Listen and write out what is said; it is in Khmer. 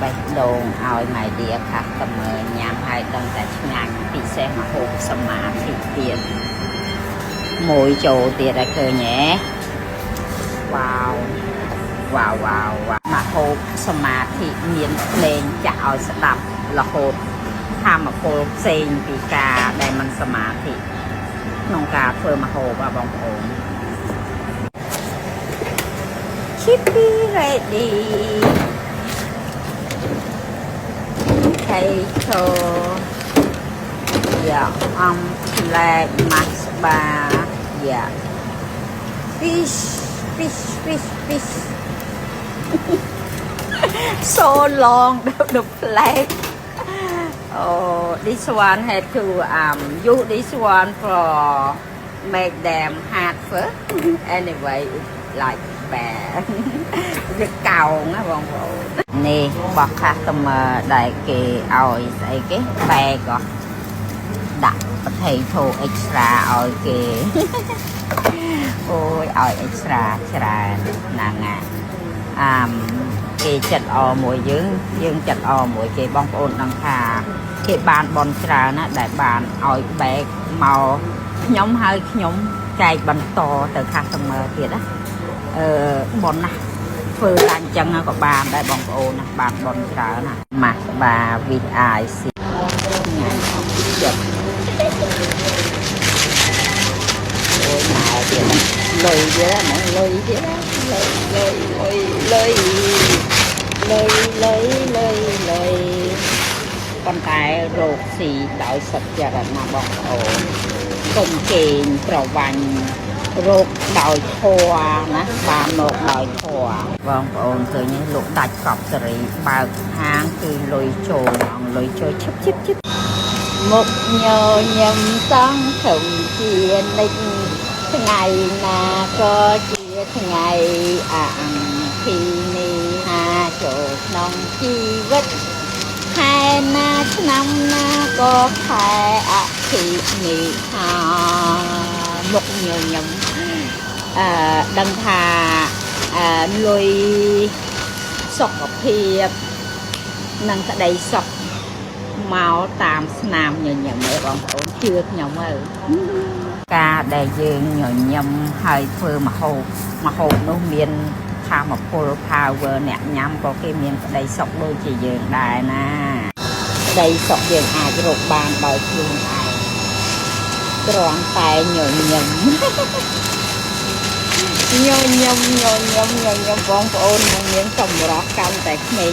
បេះដូងឲ្យម៉ៃឌីខាស់តមើញ៉ាំហើយដឹងតែឆ្ងាញ់ពិសេសមហូបសមាធិទៀតមួយចូលទៀតឲ្យឃើញហ៎វ៉ាវវ៉ាវវ៉ាវមហូបសមាធិមានភ្លេងចាក់ឲ្យស្ដាប់រហូតធម្មពលផ្សេងពីការដែលมันសមាធិក្នុងការធ្វើមហូបបងប្អូន Chippy ready potato yeah flag masba yeah fish so long the flag oh this one had to use this one for make them hard first anyway it's like bad វាកោងណាបងប្អូននេះបោះ customer ដែលគេឲ្យស្អីគេបែកក៏ដាក់ potato extra ឲ្យគេអូយឲ្យ extra ច្រើនណាស់ណាគេចិត្តអមួយយើងចិត្តអមួយគេបងប្អូនដឹងថាគេបានបនច្រើនណាដែលបានឲ្យបែកមកខ្ញុំហើយខ្ញុំចែកបន្តទៅ customer ទៀតណាបនណាធ្វើតែអញ្ចឹងក៏បានដែរបងប្អូនណាបានបនច្រើនណាម៉ាស់បា with ice ញ៉ាំចិត្តអូយមកទៀតលុយទៀតណាលុយទៀតលុយប៉ុន្តែរោគស៊ីដោយសុទ្ធចិត្តណាបងប្អូនកុំគេងប្រវាញ់រោគដោយធัวណាបានមកដោយធัวបងប្អូនឃើញលោកដាច់កប់សេរីបើកហាងគឺលុយចូលអង្គលុយចូលឈឹបមុខញញឹមសង្ឃឹមជានិច្ចថ្ងៃណាក៏ជាថ្ងៃអង្គានីហាចូលក្នុងជីវិតខែណាឆ្នាំណាក៏ខែអធិនិហាមុខញញឹមដឹងថាលុយសុខភាពនិងក្តីសុខមកតាមស្នាមញញឹមឯងបងប្អូនជឿខ្ញុំទៅការដែលយើងញញឹមហើយធ្វើម្ហូបនោះមានថាមពល power អ្នកញ៉ាំក៏គេមានក្តីសុខដូចជាយើងដែរណាក្តីសុខយើងអាចរកបានដោយខ្លួនឯងគ្រាន់តែញញឹមបងប្អូននឹងមានសម្រស់កាន់តែក្មេង